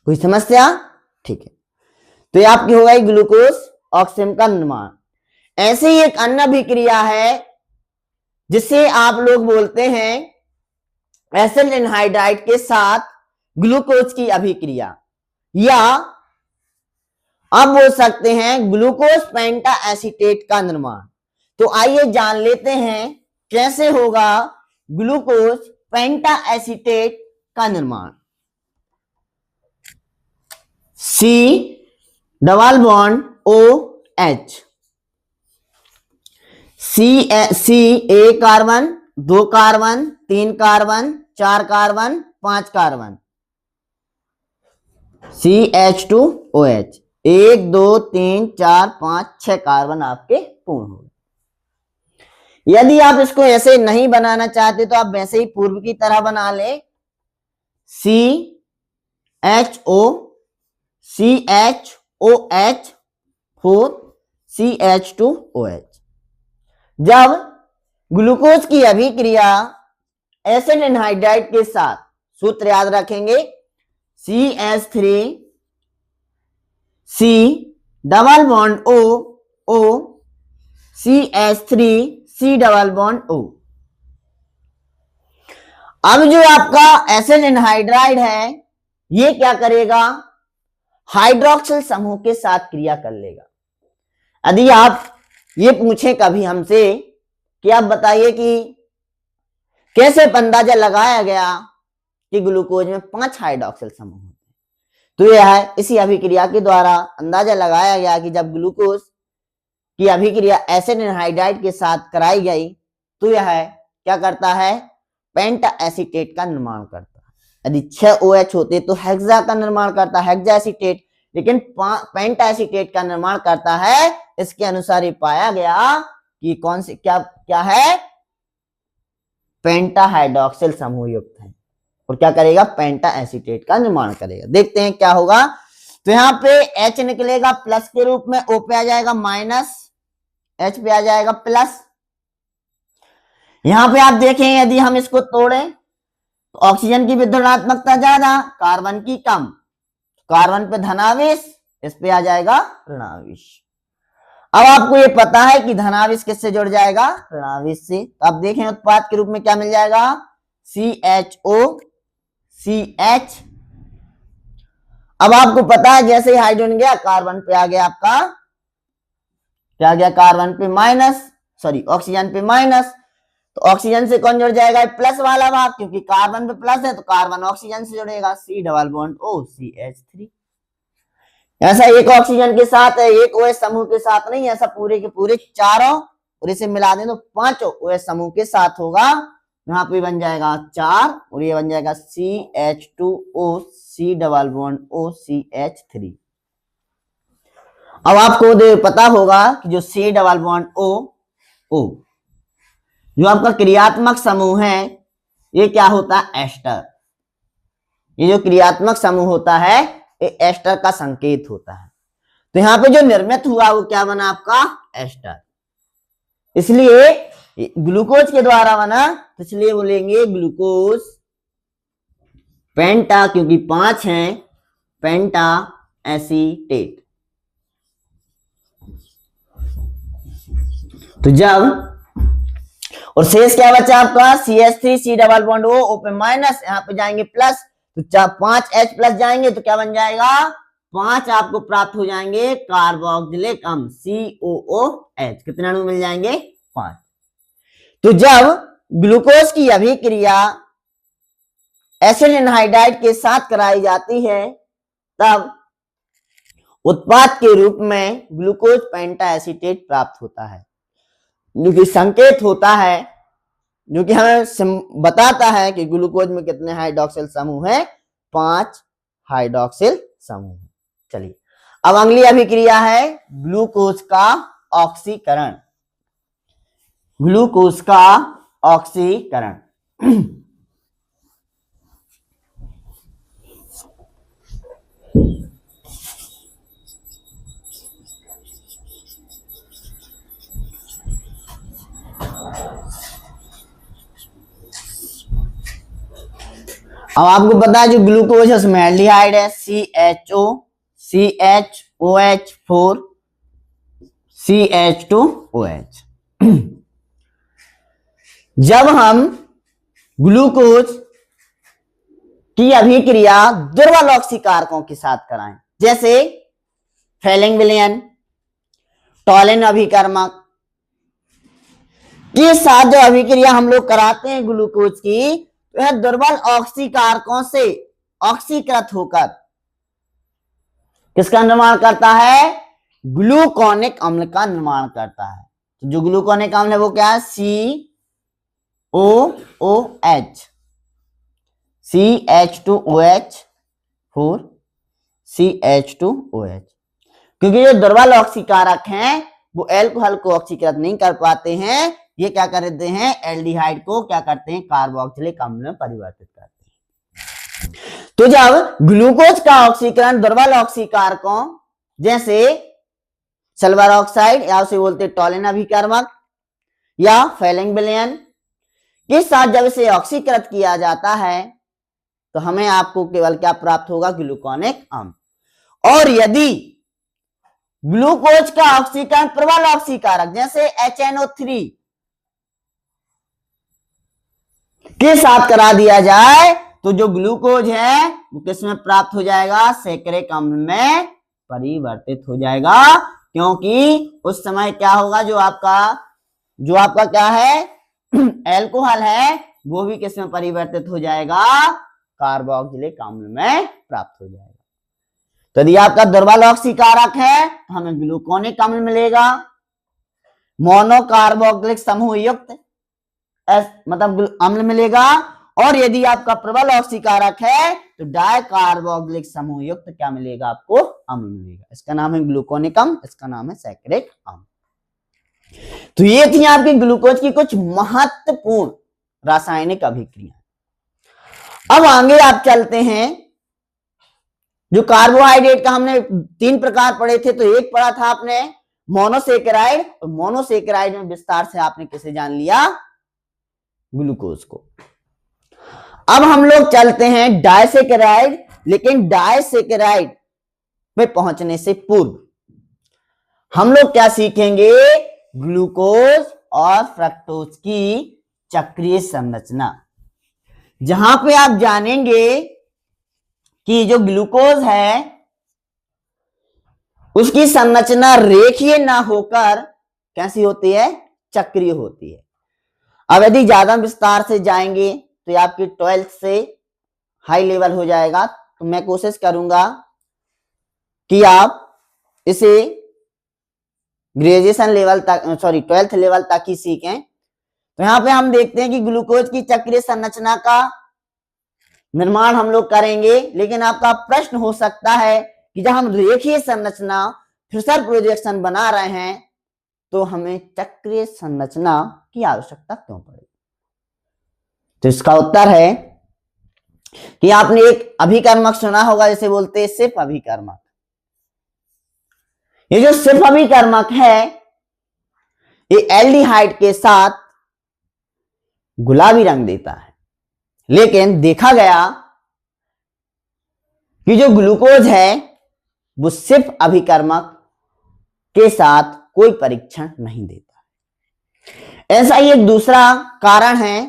कोई समस्या? ठीक है, तो ये आपकी हो गई ग्लूकोज ऑक्सिम का निर्माण। ऐसे ही एक अन्य अभिक्रिया है जिसे आप लोग बोलते हैं एसिड एनहाइड्राइड के साथ ग्लूकोज की अभिक्रिया, या आप बोल सकते हैं ग्लूकोज पेंटा एसीटेट का निर्माण। तो आइए जान लेते हैं कैसे होगा ग्लूकोज पेंटा एसीटेट का निर्माण। C double bond OH, C एक carbon, 2 carbon, 3 carbon, 4 carbon, 5 carbon, CH2OH, 1 2 3 4 5 6 carbon आपके पूर्ण हो गए। यदि आप इसको ऐसे नहीं बनाना चाहते तो आप वैसे ही पूर्व की तरह बना ले, CHO CHOH4 CH2OH। जब ग्लूकोज की अभिक्रिया एसिड एनहाइड्राइड के साथ, सूत्र याद रखेंगे, CH3 C double bond O CH3 C double bond O। अब जो आपका एसिड एनहाइड्राइड है ये क्या करेगा? हाइड्रोक्सिल समूह के साथ क्रिया कर लेगा। यदि आप ये पूछे कभी हमसे कि आप बताइए कि कैसे अंदाजा लगाया गया कि ग्लूकोज में 5 हाइड्रोक्सिल समूह होते हैं, तो यह है इसी अभिक्रिया के द्वारा अंदाजा लगाया गया कि जब ग्लूकोज की अभिक्रिया एसिड एनहाइड्राइड के साथ कराई गई तो यह क्या करता है? पेंटा एसीटेट का निर्माण करता है। यदि 6 OH होते तो हेक्सा का निर्माण करता है, हेक्सा एसीटेट, लेकिन पेंटा एसीटेट का निर्माण करता है। इसके अनुसार ये पाया गया कि कौन से क्या है? पेंटा हाइड्रोक्सिल समूह युक्त है और क्या करेगा? पेंटा एसीटेट का निर्माण करेगा। देखते हैं क्या होगा। तो यहाँ पे H निकलेगा प्लस के रूप में, O पे आ जाएगा माइनस, H पे आ जाएगा प्लस। यहां पे आप देखें यदि हम इसको तोड़ें तो ऑक्सीजन की विधनात्मकता ज्यादा, कार्बन की कम। कार्बन पे धनावेश, इस पे आ जाएगा ऋणावेश। अब आपको ये पता है कि धनावेश किससे जुड़ जाएगा, ऋणावेश से। तो आप देखें उत्पाद के रूप में क्या मिल जाएगा, CHO CH। अब आपको पता है जैसे ही हाइड्रोजन गया कार्बन पे आ गया आपका, क्या गया, कार्बन पे माइनस, सॉरी ऑक्सीजन पे माइनस। तो ऑक्सीजन से कौन जुड़ जाएगा, प्लस वाला भाग, क्योंकि कार्बन पे प्लस है तो कार्बन ऑक्सीजन से जुड़ेगा, C double bond O CH3। ऐसा एक ऑक्सीजन के साथ है, एक OH समूह के साथ नहीं, ऐसा पूरे के पूरे चारों, और इसे मिला दें तो पांचों OH समूह के साथ होगा। यहाँ पे बन जाएगा 4 और ये बन जाएगा CH2O C double bond O CH3। अब आपको पता होगा कि जो C डबल बॉन्ड O जो आपका क्रियात्मक समूह है, ये क्या होता है, एस्टर। ये जो क्रियात्मक समूह होता है ये एस्टर का संकेत होता है। तो यहाँ पे जो निर्मित हुआ वो क्या बना आपका, एस्टर। इसलिए ग्लूकोज के द्वारा बना, तो इसलिए बोलेंगे ग्लूकोज पेंटा, क्योंकि 5 हैं, पेंटा एसीटेट। तो जब, और शेष क्या बचा आपका, CH3 C double bond O पे माइनस, यहाँ पे जाएंगे प्लस, तो 5 H प्लस जाएंगे तो क्या बन जाएगा, 5 आपको प्राप्त हो जाएंगे कार्बोक्सिलिक अम्ल COOH। कितने अणु मिल जाएंगे, 5। तो जब ग्लूकोज की अभिक्रिया एसिड एनहाइड्राइड के साथ कराई जाती है तब उत्पाद के रूप में ग्लूकोज पेंटा एसीटेट प्राप्त होता है, जो कि संकेत होता है, जो कि हमें बताता है कि ग्लूकोज में कितने हाइड्रोक्सिल समूह हैं, 5 हाइड्रोक्सिल समूह। चलिए अब अगली अभिक्रिया है ग्लूकोज का ऑक्सीकरण। ग्लूकोज का ऑक्सीकरण अब आपको पता है जो ग्लूकोज है उसमें एल्डिहाइड है, CHO CHOH4 CH2OH। जब हम ग्लूकोज की अभिक्रिया दुर्बल ऑक्सीकारकों के साथ कराएं, जैसे फेलिंग विलयन, टॉलिन अभिकर्मक के साथ जो अभिक्रिया हम लोग कराते हैं ग्लूकोज की, तो यह दुर्बल ऑक्सीकारकों से ऑक्सीकृत होकर किसका निर्माण करता है, ग्लूकोनिक अम्ल का निर्माण करता है। तो जो ग्लूकोनिक अम्ल है वो क्या है, COOH CH2OH4 CH2OH। क्योंकि जो दुर्बल ऑक्सीकारक हैं वो अल्कोहल को ऑक्सीकृत नहीं कर पाते हैं, ये क्या करते हैं, एल्डिहाइड को क्या करते हैं, कार्बोक्सिलिक अम्ल में परिवर्तित करते हैं। तो जब ग्लूकोज का ऑक्सीकरण दुर्बल ऑक्सीकारकों जैसे सल्फर ऑक्साइड या उसे बोलते टॉलिन अभिकर्मक या फेलिंग विलयन के साथ जब इसे ऑक्सीकृत किया जाता है तो हमें आपको केवल क्या प्राप्त होगा, ग्लूकोनिक अम्ल। और यदि ग्लूकोज का ऑक्सीकरण प्रबल ऑक्सीकारक जैसे HNO3 के साथ करा दिया जाए तो जो ग्लूकोज है वो किसमें प्राप्त हो जाएगा, सैकरिक अम्ल में परिवर्तित हो जाएगा। क्योंकि उस समय क्या होगा, जो आपका क्या है अल्कोहल है वो भी किसमें परिवर्तित हो जाएगा, कार्बोक्सिलिक अम्ल में प्राप्त हो जाएगा। तो यदि आपका दुर्बल ऑक्सीकारक है तो हमें ग्लूकोनिक अम्ल मिलेगा, मोनोकार्बोक्सिलिक समूह युक्त मतलब अम्ल मिलेगा। और यदि आपका प्रबल ऑक्सीकारक है तो डाइकार्बोक्सिलिक समूह युक्त क्या मिलेगा, आपको अम्ल मिलेगा। इसका नाम है ग्लूकोनिक अम्ल, इसका नाम है सैकरिक अम्ल। तो ये थी आपकी ग्लूकोज की कुछ महत्वपूर्ण रासायनिक अभिक्रिया। अब आगे आप चलते हैं, जो कार्बोहाइड्रेट का हमने 3 प्रकार पढ़े थे, तो एक पढ़ा था आपने मोनोसेकेराइड, और मोनोसेकेराइड में विस्तार से आपने किसे जान लिया, ग्लूकोज को। अब हम लोग चलते हैं डायसेकेराइड, लेकिन डायसेकेराइड में पहुंचने से पूर्व हम लोग क्या सीखेंगे, ग्लूकोज और फ्रक्टोज की चक्रीय संरचना, जहां पे आप जानेंगे कि जो ग्लूकोज है उसकी संरचना रेखीय ना होकर कैसी होती है, चक्रीय होती है। अब यदि ज्यादा विस्तार से जाएंगे तो ये आपकी 12th से हाई लेवल हो जाएगा, तो मैं कोशिश करूंगा कि आप इसे ग्रेजुएशन लेवल तक, 12th लेवल तक ही सीखें। तो यहां पे हम देखते हैं कि ग्लूकोज की चक्रीय संरचना का निर्माण हम लोग करेंगे, लेकिन आपका प्रश्न हो सकता है कि जब हम रेखीय संरचना फिशर प्रोजेक्शन बना रहे हैं तो हमें चक्रीय संरचना की आवश्यकता क्यों पड़ेगी। तो इसका उत्तर है कि आपने एक अभिकर्मक सुना होगा, जैसे बोलते हैं सिर्फ अभिकर्मक। ये जो सिर्फ अभिकर्मक है ये एल्डिहाइड के साथ गुलाबी रंग देता है, लेकिन देखा गया कि जो ग्लूकोज है वो सिर्फ अभिकर्मक के साथ कोई परीक्षण नहीं देता। ऐसा ही एक दूसरा कारण है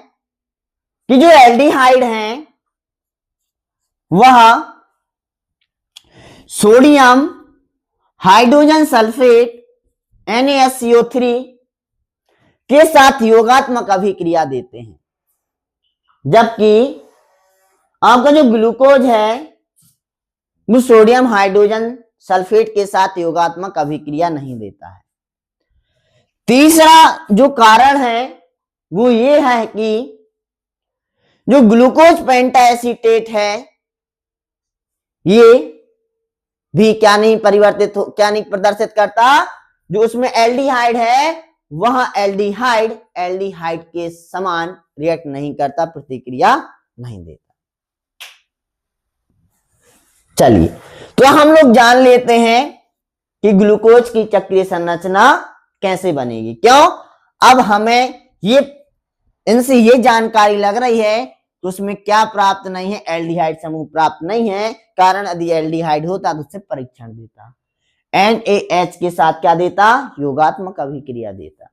कि जो एल्डिहाइड हैं वह सोडियम हाइड्रोजन सल्फेट NaSCO3 के साथ योगात्मक अभिक्रिया देते हैं, जबकि आपका जो ग्लूकोज है वो सोडियम हाइड्रोजन सल्फेट के साथ योगात्मक अभिक्रिया नहीं देता है। तीसरा जो कारण है वो ये है कि जो ग्लूकोज पेंटाएसीटेट है ये भी क्या नहीं प्रदर्शित करता, जो उसमें एल्डिहाइड है वह एल्डिहाइड के समान रिएक्ट नहीं करता, प्रतिक्रिया नहीं देता। चलिए तो हम लोग जान लेते हैं कि ग्लूकोज की चक्रीय संरचना कैसे बनेगी। क्यों, अब हमें इनसे ये जानकारी लग रही है तो उसमें क्या प्राप्त नहीं है, एल्डिहाइड समूह प्राप्त नहीं है। कारण यदि एल्डिहाइड होता तो उससे परीक्षण देता, NaH के साथ क्या देता, योगात्मक अभिक्रिया देता,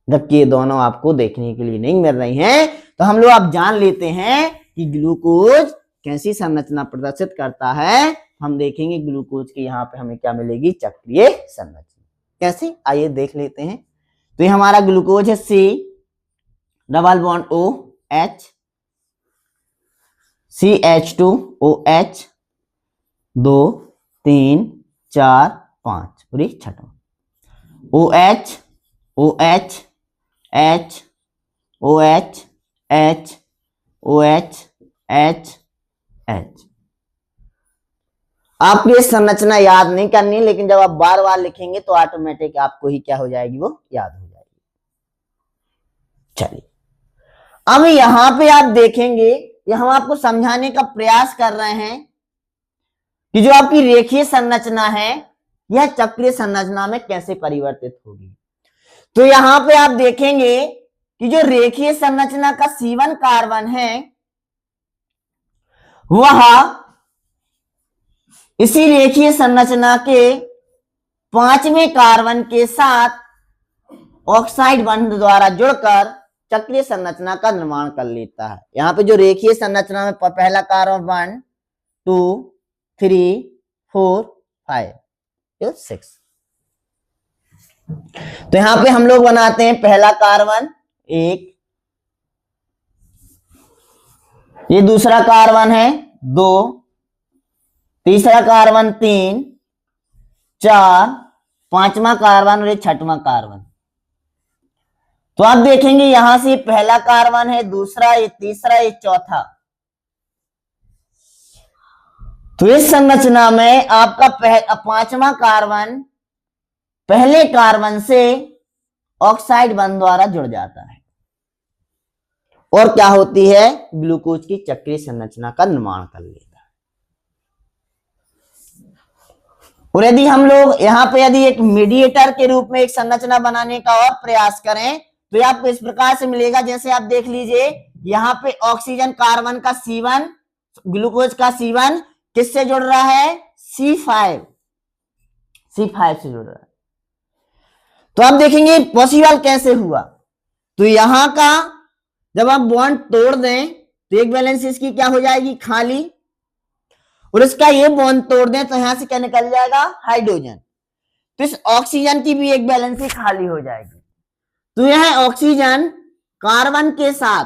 जबकि ये दोनों आपको देखने के लिए नहीं मिल रही हैं। तो हम लोग आप जान लेते हैं कि ग्लूकोज कैसी संरचना प्रदर्शित करता है। हम देखेंगे ग्लूकोज की यहाँ पे हमें क्या मिलेगी, चक्रीय संरचना। कैसे, आइए देख लेते हैं। तो ये हमारा ग्लूकोज है C++OH CH2OH 2 3 4 5 और ये छठवां OH OH H OH H OH H H। आपको ये संरचना याद नहीं करनी, लेकिन जब आप बार बार लिखेंगे तो ऑटोमेटिक आपको ही क्या हो जाएगी, वो याद हो जाएगी। चलिए अब यहां पे आप देखेंगे, ये हम आपको समझाने का प्रयास कर रहे हैं कि जो आपकी रेखीय संरचना है यह चक्रीय संरचना में कैसे परिवर्तित होगी। तो यहां पे आप देखेंगे कि जो रेखीय संरचना का C1 कार्बन है वह इसी रेखीय संरचना के 5वें कार्बन के साथ ऑक्साइड बंध द्वारा जुड़कर चक्रीय संरचना का निर्माण कर लेता है। यहाँ पे जो रेखीय संरचना में पहला कार्बन 1 2 3 4 5 6, तो यहां पे हम लोग बनाते हैं पहला कार्बन 1, ये दूसरा कार्बन है 2, तीसरा कार्बन 3 4, पांचवा कार्बन और ये छठवां कार्बन। तो आप देखेंगे यहां से पहला कार्बन है, दूसरा, ये तीसरा, ये चौथा। तो इस संरचना में आपका पांचवा कार्बन पहले कार्बन से ऑक्साइड बंध द्वारा जुड़ जाता है और क्या होती है, ग्लूकोज की चक्रीय संरचना का निर्माण कर लेता है। और यदि हम लोग यहाँ पे यदि एक मीडिएटर के रूप में एक संरचना बनाने का और प्रयास करें तो ये आपको इस प्रकार से मिलेगा। जैसे आप देख लीजिए यहाँ पे ऑक्सीजन कार्बन का C1, ग्लूकोज का C1 किससे जुड़ रहा है? C5 से जुड़ रहा है। तो आप देखेंगे पॉसिबल कैसे हुआ। तो यहां का जब आप बॉन्ड तोड़ दें तो एक वैलेंस इसकी क्या हो जाएगी? खाली। और इसका ये बॉन्ड तोड़ दें तो यहां से क्या निकल जाएगा? हाइड्रोजन। तो इस ऑक्सीजन की भी एक वैलेंसी खाली हो जाएगी। तो यह ऑक्सीजन कार्बन के साथ,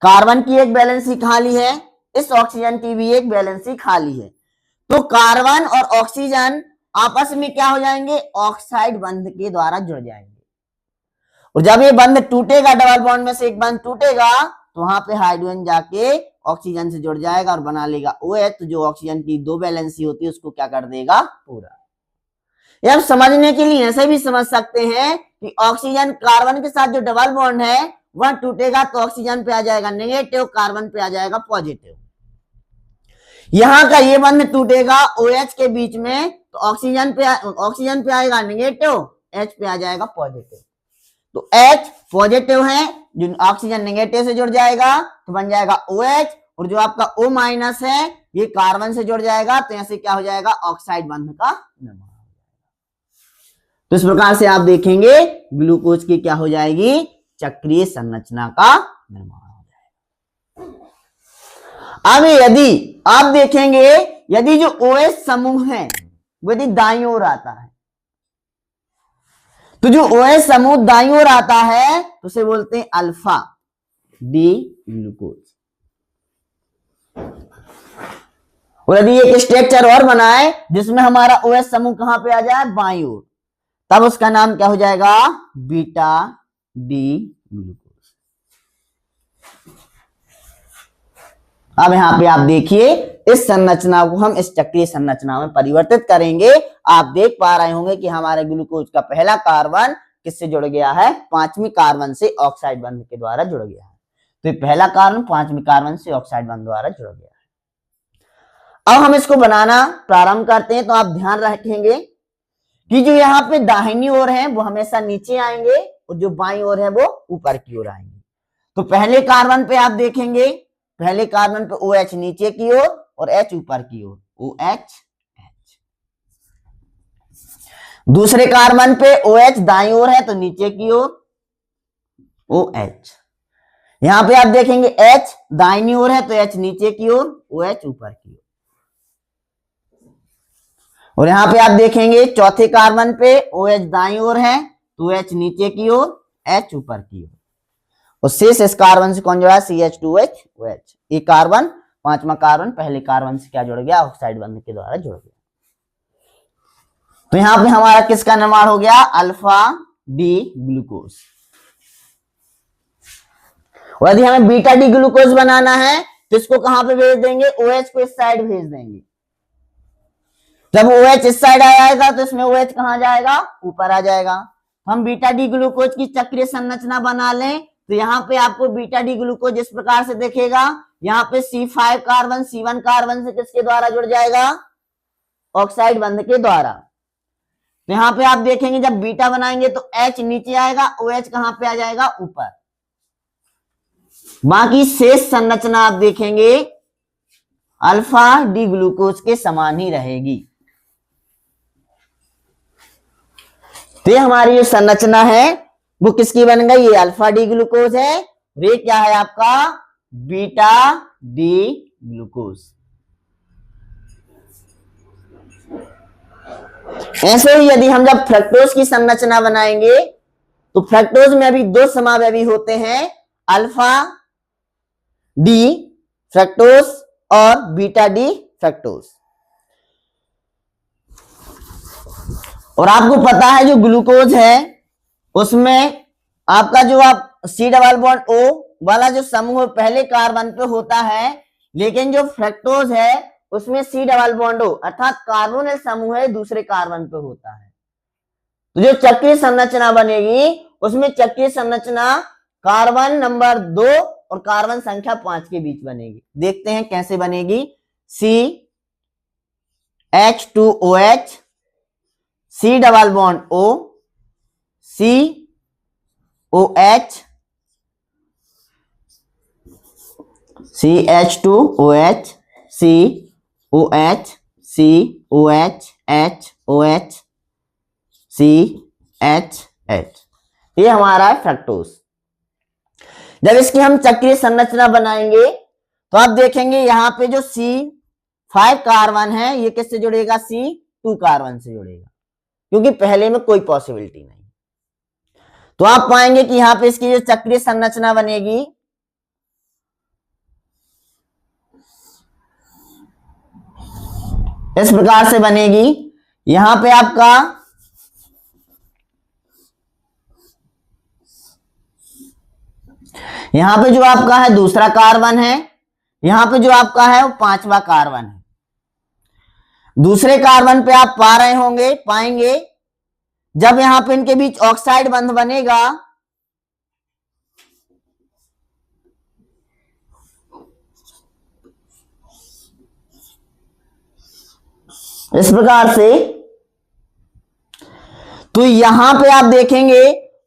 कार्बन की एक वैलेंसी खाली है, इस ऑक्सीजन की भी एक वैलेंसी खाली है। तो कार्बन और ऑक्सीजन आपस में क्या हो जाएंगे? ऑक्साइड बंध के द्वारा जुड़ जाएंगे। और जब ये बंध टूटेगा, डबल बॉन्ड में से एक बंध टूटेगा तो वहां पे हाइड्रोजन जाके ऑक्सीजन से जुड़ जाएगा और बना लेगा OH। तो जो ऑक्सीजन की दो वैलेंसी होती है उसको क्या कर देगा? पूरा। ये आप समझने के लिए ऐसे भी समझ सकते हैं कि ऑक्सीजन कार्बन के साथ जो डबल बॉन्ड है वह टूटेगा तो ऑक्सीजन पे आ जाएगा नेगेटिव, कार्बन पे आ जाएगा पॉजिटिव। यहां का ये बंध टूटेगा OH के बीच में तो ऑक्सीजन पे आएगा नेगेटिव, H पे आ जाएगा पॉजिटिव। तो H पॉजिटिव है, जो ऑक्सीजन नेगेटिव से जुड़ जाएगा तो बन जाएगा OH। और जो आपका O माइनस है ये कार्बन से जुड़ जाएगा तो ऐसे क्या हो जाएगा? ऑक्साइड बंध का निर्माण हो जाएगा। तो इस प्रकार से आप देखेंगे ग्लूकोज की क्या हो जाएगी? चक्रीय संरचना का निर्माण हो जाएगा। अब यदि आप देखेंगे यदि जो OH समूह है वो यदि दाईं ओर आता है तो जो OH समूह दाईं ओर आता है तो उसे बोलते हैं अल्फा डी ग्लूकोज। और यदि एक स्ट्रक्चर और बनाए जिसमें हमारा OH समूह कहां पे आ जाए? बाईं ओर, तब उसका नाम क्या हो जाएगा? Beta D glucose. अब यहां पे आप देखिए इस संरचना को हम इस चक्रीय संरचना में परिवर्तित करेंगे। आप देख पा रहे होंगे कि हमारे ग्लूकोज का पहला कार्बन किससे जुड़ गया है? 5वीं कार्बन से ऑक्साइड बंध के द्वारा जुड़ गया है। तो ये पहला कार्बन 5वीं कार्बन से ऑक्साइड बंध द्वारा जुड़ गया है। अब हम इसको बनाना प्रारंभ करते हैं। तो आप ध्यान रखेंगे कि जो यहाँ पे दाहिनी ओर है वो हमेशा नीचे आएंगे और जो बाईं ओर है वो ऊपर की ओर आएंगे। तो पहले कार्बन पे आप देखेंगे, पहले कार्बन पे OH नीचे की ओर और H ऊपर की ओर, OH H। दूसरे कार्बन पे OH दाईं ओर है तो नीचे की ओर OH। यहां पे आप देखेंगे H दाईनी ओर है तो H नीचे की ओर, OH ऊपर की ओर। और यहां पे आप देखेंगे चौथे कार्बन पे OH दाईं ओर है तो OH नीचे की ओर, H ऊपर की ओर। और शेष इस कार्बन से कौन जुड़ा? CH2H OH। ये कार्बन 5वां कार्बन पहले कार्बन से क्या जुड़ गया? ऑक्साइड बंध के द्वारा जुड़ गया। तो यहां पे हमारा किसका निर्माण हो गया? Alpha D glucose. और यदि हमें बीटा डी ग्लूकोज बनाना है तो इसको कहां पे भेज देंगे? OH को इस साइड भेज देंगे। जब OH इस साइड आएगा तो इसमें OH कहां जाएगा? ऊपर आ जाएगा। हम बीटा डी ग्लूकोज की चक्रीय संरचना बना लें तो यहाँ पे आपको बीटा डी ग्लूकोज इस प्रकार से दिखेगा। यहाँ पे C5 कार्बन C1 कार्बन से किसके द्वारा जुड़ जाएगा? ऑक्साइड बंध के द्वारा। तो यहाँ पे आप देखेंगे जब बीटा बनाएंगे तो H नीचे आएगा, OH कहां पे आ जाएगा? ऊपर। बाकी शेष संरचना आप देखेंगे अल्फा डी ग्लूकोज के समान ही रहेगी। तो ये हमारी जो संरचना है वो किसकी बन गई? ये अल्फा डी ग्लूकोज है। ये क्या है आपका? Beta D glucose. ऐसे ही यदि हम जब फ्रक्टोज की संरचना बनाएंगे तो फ्रक्टोज में अभी दो समावयवी होते हैं, अल्फा डी फ्रक्टोज और बीटा डी फ्रक्टोज। और आपको पता है जो ग्लूकोज है उसमें आपका जो आप C डबल बॉन्ड O वाला जो समूह पहले कार्बन पे होता है, लेकिन जो फ्रक्टोज है उसमें C डबल बॉन्ड O अर्थात कार्बोनिल समूह है दूसरे कार्बन पे होता है। तो जो चक्रीय संरचना बनेगी उसमें चक्रीय संरचना कार्बन नंबर 2 और कार्बन संख्या 5 के बीच बनेगी। देखते हैं कैसे बनेगी। H2OH, C double bond O, COH, CH2OH, COH, COH, HOH, CHH, ये हमारा है फ्रक्टोज। जब इसकी हम चक्रीय संरचना बनाएंगे तो आप देखेंगे यहां पे जो C5 कार्बन है ये किससे जुड़ेगा, C2 कार्बन से जुड़ेगा, क्योंकि पहले में कोई पॉसिबिलिटी नहीं। तो आप पाएंगे कि यहां पे इसकी जो चक्रीय संरचना बनेगी इस प्रकार से बनेगी। यहां पे आपका यहां पे जो आपका है दूसरा कार्बन है, यहां पे जो आपका है वो पांचवा कार्बन है। दूसरे कार्बन पे आप पा रहे होंगे, पाएंगे जब यहां पे इनके बीच ऑक्साइड बंध बनेगा इस प्रकार से, तो यहां पे आप देखेंगे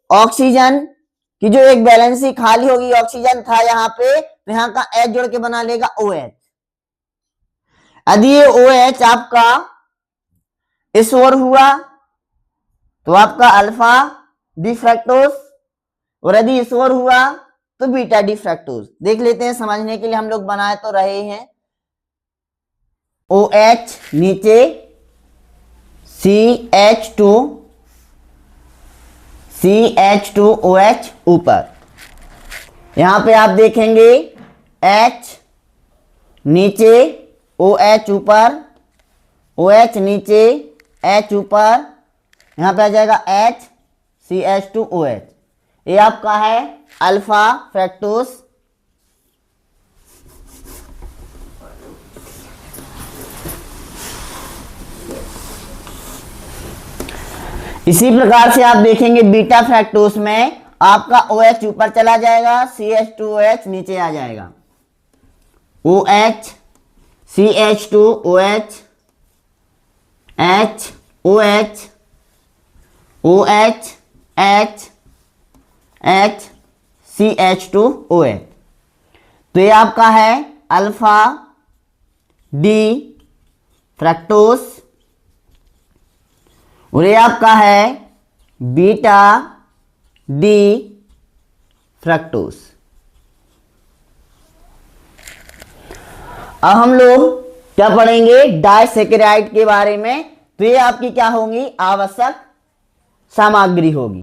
ऑक्सीजन कि जो एक बैलेंसी खाली होगी, ऑक्सीजन था यहां पे, तो यहां का H जोड़ के बना लेगा OH। यदि ये OH आपका इस ओर हुआ तो आपका अल्फा डी फ्रक्टोज, और यदि इस ओर हुआ तो बीटा डी फ्रक्टोज। देख लेते हैं, समझने के लिए हम लोग बनाए तो रहे हैं। OH नीचे, CH2OH ऊपर। यहां पे आप देखेंगे H नीचे, OH ऊपर, OH नीचे, H ऊपर, यहां पे आ जाएगा H, CH2OH। ये आपका है अल्फा फ्रक्टोज। इसी प्रकार से आप देखेंगे बीटा फ्रक्टोज में आपका OH ऊपर चला जाएगा, CH2OH नीचे आ जाएगा। OH, CH2OH, H, OH, OH, H, H, CH2OH। तो ये आपका है अल्फा डी फ्रक्टोज, और ये आपका है बीटा डी फ्रक्टोज। अब हम लोग क्या पढ़ेंगे, डाइसैकेराइड के बारे में। तो ये आपकी क्या होंगी, आवश्यक सामग्री होगी।